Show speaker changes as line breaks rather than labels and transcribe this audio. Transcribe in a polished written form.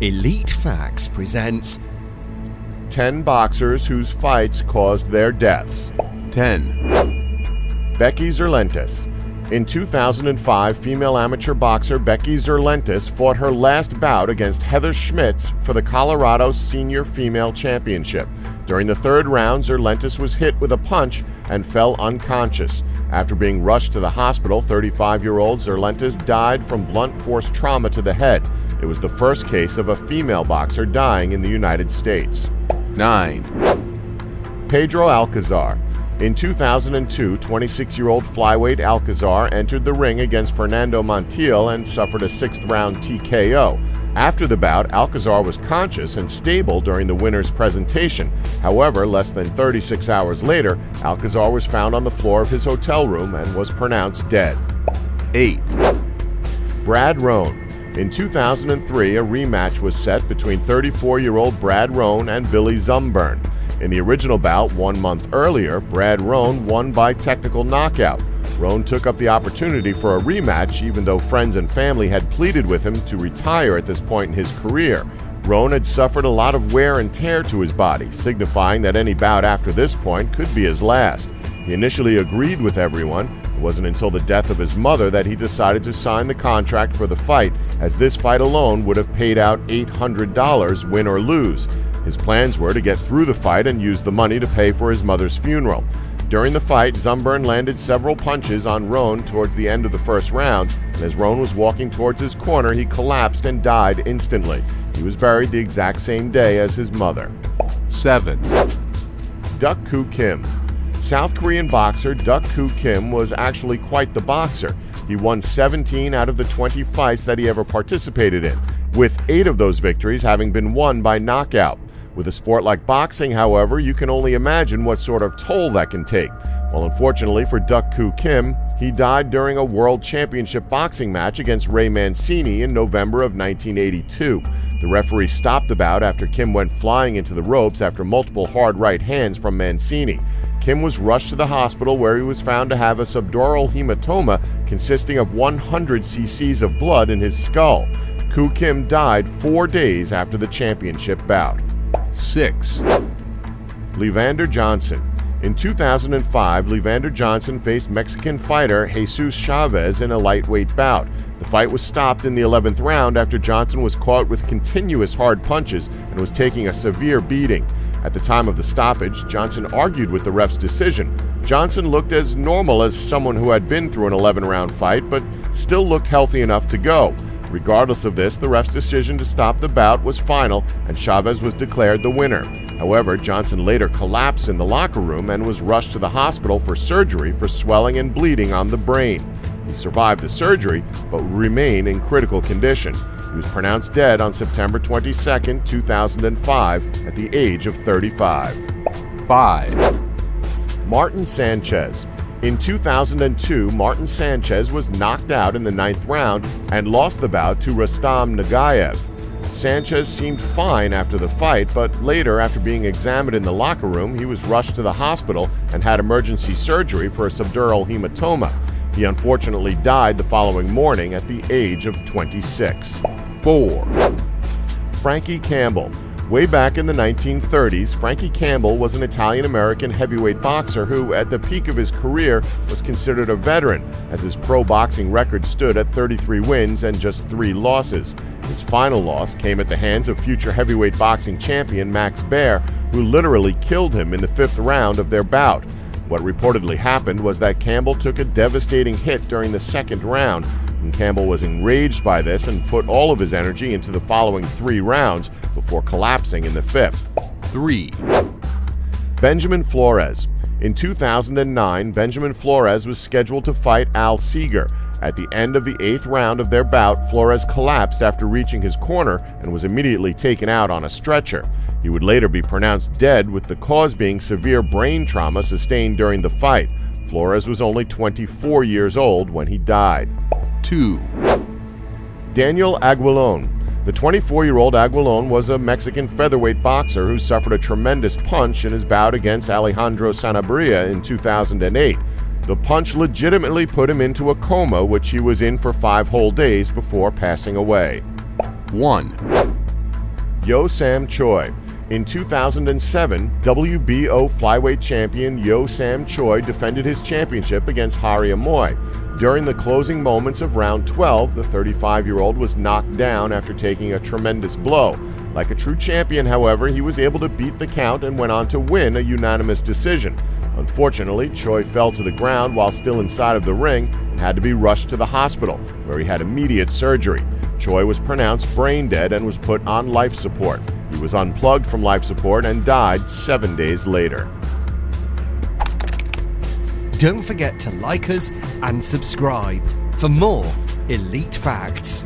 Elite Facts presents
10 boxers whose fights caused their deaths.
10.
Becky Zerlentis. In 2005, female amateur boxer Becky Zerlentis fought her last bout against Heather Schmitz for the Colorado Senior Female Championship. During the third round, Zerlentis was hit with a punch and fell unconscious. After being rushed to the hospital, 35-year-old Zerlentis died from blunt force trauma to the head. It was the first case of a female boxer dying in the United States.
9.
Pedro Alcazar. In 2002, 26-year-old flyweight Alcazar entered the ring against Fernando Montiel and suffered a sixth-round TKO. After the bout, Alcazar was conscious and stable during the winner's presentation. However, less than 36 hours later, Alcazar was found on the floor of his hotel room and was pronounced dead.
8.
Brad Rohn. In 2003, a rematch was set between 34-year-old Brad Rohn and Billy Zumburn. In the original bout 1 month earlier, Brad Rohn won by technical knockout. Rohn took up the opportunity for a rematch even though friends and family had pleaded with him to retire at this point in his career. Rohn had suffered a lot of wear and tear to his body, signifying that any bout after this point could be his last. He initially agreed with everyone. It wasn't until the death of his mother that he decided to sign the contract for the fight, as this fight alone would have paid out $800, win or lose. His plans were to get through the fight and use the money to pay for his mother's funeral. During the fight, Zumburn landed several punches on Rohn towards the end of the first round, and as Rohn was walking towards his corner, he collapsed and died instantly. He was buried the exact same day as his mother.
7.
Duck Koo Kim. South Korean boxer Duck Koo Kim was actually quite the boxer. He won 17 out of the 20 fights that he ever participated in, with 8 of those victories having been won by knockout. With a sport like boxing, however, you can only imagine what sort of toll that can take. Well, unfortunately for Duck Koo Kim, he died during a World Championship boxing match against Ray Mancini in November of 1982. The referee stopped the bout after Kim went flying into the ropes after multiple hard right hands from Mancini. Kim was rushed to the hospital where he was found to have a subdural hematoma consisting of 100 cc's of blood in his skull. Koo Kim died 4 days after the championship bout.
6.
Levander Johnson. In 2005, Levander Johnson faced Mexican fighter Jesus Chavez in a lightweight bout. The fight was stopped in the 11th round after Johnson was caught with continuous hard punches and was taking a severe beating. At the time of the stoppage, Johnson argued with the ref's decision. Johnson looked as normal as someone who had been through an 11-round fight, but still looked healthy enough to go. Regardless of this, the ref's decision to stop the bout was final, and Chavez was declared the winner. However, Johnson later collapsed in the locker room and was rushed to the hospital for surgery for swelling and bleeding on the brain. He survived the surgery, but would remain in critical condition. He was pronounced dead on September 22, 2005, at the age of 35.
5.
Martin Sanchez. In 2002, Martin Sanchez was knocked out in the 9th round and lost the bout to Rustam Nagaev. Sanchez seemed fine after the fight, but later, after being examined in the locker room, he was rushed to the hospital and had emergency surgery for a subdural hematoma. He unfortunately died the following morning at the age of 26.
4.
Frankie Campbell. Way back in the 1930s, Frankie Campbell was an Italian-American heavyweight boxer who, at the peak of his career, was considered a veteran, as his pro boxing record stood at 33 wins and just 3 losses. His final loss came at the hands of future heavyweight boxing champion Max Baer, who literally killed him in the 5th round of their bout. What reportedly happened was that Campbell took a devastating hit during the 2nd round, and Campbell was enraged by this and put all of his energy into the following 3 rounds before collapsing in the 5th.
3.
Benjamin Flores. In 2009, Benjamin Flores was scheduled to fight Al Seeger. At the end of the 8th round of their bout, Flores collapsed after reaching his corner and was immediately taken out on a stretcher. He would later be pronounced dead, with the cause being severe brain trauma sustained during the fight. Flores was only 24 years old when he died.
2.
Daniel Aguilon. The 24-year-old Aguilon was a Mexican featherweight boxer who suffered a tremendous punch in his bout against Alejandro Sanabria in 2008. The punch legitimately put him into a coma, which he was in for 5 whole days before passing away.
1.
Yosam Chou. In 2007, WBO flyweight champion Yosam Chou defended his championship against Hari Amoy. During the closing moments of round 12, the 35-year-old was knocked down after taking a tremendous blow. Like a true champion, however, he was able to beat the count and went on to win a unanimous decision. Unfortunately, Chou fell to the ground while still inside of the ring and had to be rushed to the hospital, where he had immediate surgery. Chou was pronounced brain dead and was put on life support. He was unplugged from life support and died 7 days later.
Don't forget to like us and subscribe for more Elite Facts.